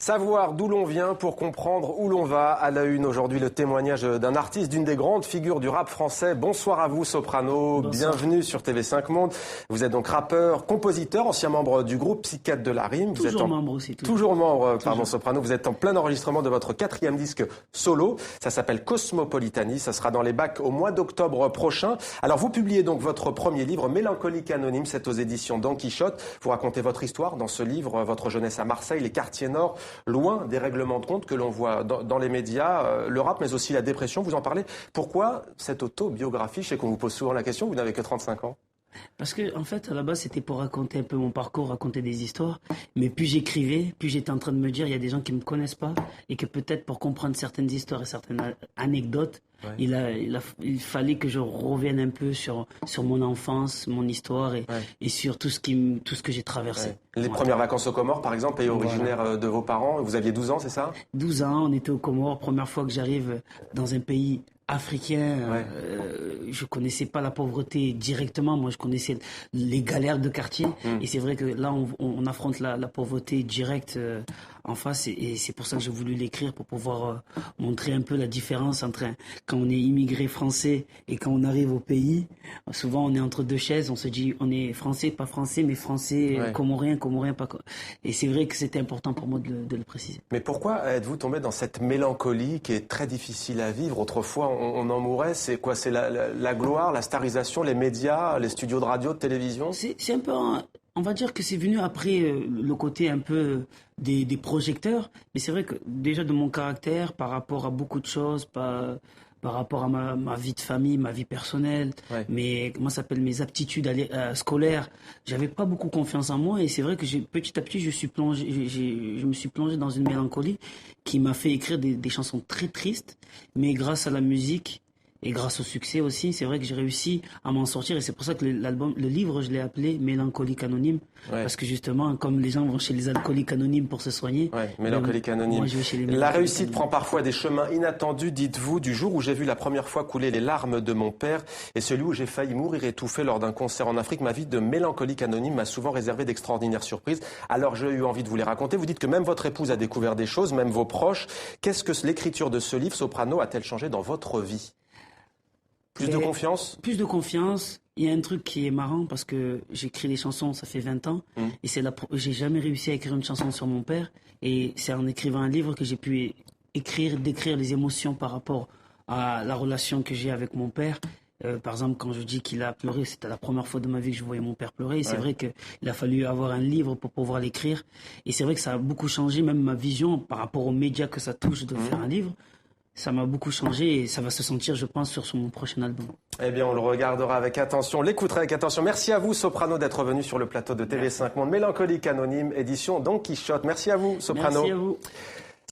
Savoir d'où l'on vient pour comprendre où l'on va. À la une aujourd'hui, le témoignage d'un artiste, d'une des grandes figures du rap français. Bonsoir à vous, Soprano. Bonsoir. Bienvenue sur TV5 Monde. Vous êtes donc rappeur, compositeur, ancien membre du groupe Psychiatre de la Rime. Vous Toujours êtes membre aussi. Toujours membre, pardon, Soprano. Vous êtes en plein enregistrement de votre 4e disque solo. Ça s'appelle Cosmopolitanie. Ça sera dans les bacs au mois d'octobre prochain. Alors, vous publiez donc votre premier livre, Mélancolique Anonyme. C'est aux éditions Don Quichotte. Vous racontez votre histoire dans ce livre, votre jeunesse à Marseille, les quartiers nord, loin des règlements de compte que l'on voit dans les médias, le rap, mais aussi la dépression. Vous en parlez. Pourquoi cette autobiographie? Je sais qu'on vous pose souvent la question. Vous n'avez que 35 ans. Parce que, en fait, à la base, c'était pour raconter un peu mon parcours, raconter des histoires. Mais plus j'écrivais, plus j'étais en train de me dire, il y a des gens qui me connaissent pas et que peut-être pour comprendre certaines histoires et certaines anecdotes, il fallait que je revienne un peu sur mon enfance, mon histoire et sur tout ce que j'ai traversé. Ouais. Les premières vacances aux Comores, par exemple, est originaire de vos parents. Vous aviez 12 ans, c'est ça? 12 ans, on était aux Comores. Première fois que j'arrive dans un pays africain, je connaissais pas la pauvreté directement. Moi, je connaissais les galères de quartier. Et c'est vrai que là, on affronte la pauvreté directe en face. Et c'est pour ça que j'ai voulu l'écrire, pour pouvoir montrer un peu la différence entre quand on est immigré français et quand on arrive au pays. Souvent, on est entre deux chaises. On se dit, on est français, pas français, mais français, comorien, pas. Et c'est vrai que c'était important pour moi de le préciser. Mais pourquoi êtes-vous tombé dans cette mélancolie qui est très difficile à vivre? Autrefois, on en mourait. C'est quoi? C'est la gloire, la starisation, les médias, les studios de radio, de télévision? C'est un peu... On va dire que c'est venu après le côté un peu des projecteurs. Mais c'est vrai que déjà de mon caractère, par rapport à beaucoup de choses, par rapport à ma vie de famille, ma vie personnelle, mes aptitudes scolaires, j'avais pas beaucoup confiance en moi et c'est vrai que petit à petit je me suis plongé dans une mélancolie qui m'a fait écrire des chansons très tristes, mais grâce à la musique et grâce au succès aussi, c'est vrai que j'ai réussi à m'en sortir et c'est pour ça que le livre, je l'ai appelé Mélancolique Anonyme, parce que justement, comme les gens vont chez les alcooliques anonymes pour se soigner, Mélancolique Anonyme. Moi, je vais chez les la réussite prend parfois des chemins inattendus, dites-vous, du jour où j'ai vu la première fois couler les larmes de mon père et celui où j'ai failli mourir étouffé lors d'un concert en Afrique, ma vie de mélancolique anonyme m'a souvent réservé d'extraordinaires surprises. Alors j'ai eu envie de vous les raconter. Vous dites que même votre épouse a découvert des choses, même vos proches. Qu'est-ce que l'écriture de ce livre, Soprano, a-t-elle changé dans votre vie? Plus de confiance? Plus de confiance. Il y a un truc qui est marrant parce que j'écris des chansons, ça fait 20 ans. Et j'ai jamais réussi à écrire une chanson sur mon père. Et c'est en écrivant un livre que j'ai pu décrire les émotions par rapport à la relation que j'ai avec mon père. Par exemple, quand je dis qu'il a pleuré, c'était la première fois de ma vie que je voyais mon père pleurer. Et c'est vrai qu'il a fallu avoir un livre pour pouvoir l'écrire. Et c'est vrai que ça a beaucoup changé, même ma vision par rapport aux médias que ça touche de faire un livre. Ça m'a beaucoup changé et ça va se sentir, je pense, sur mon prochain album. Eh bien, on le regardera avec attention, on l'écoutera avec attention. Merci à vous, Soprano, d'être venu sur le plateau de TV5 Monde. Mélancolique Anonyme, édition Don Quichotte. Merci à vous, Soprano. Merci à vous.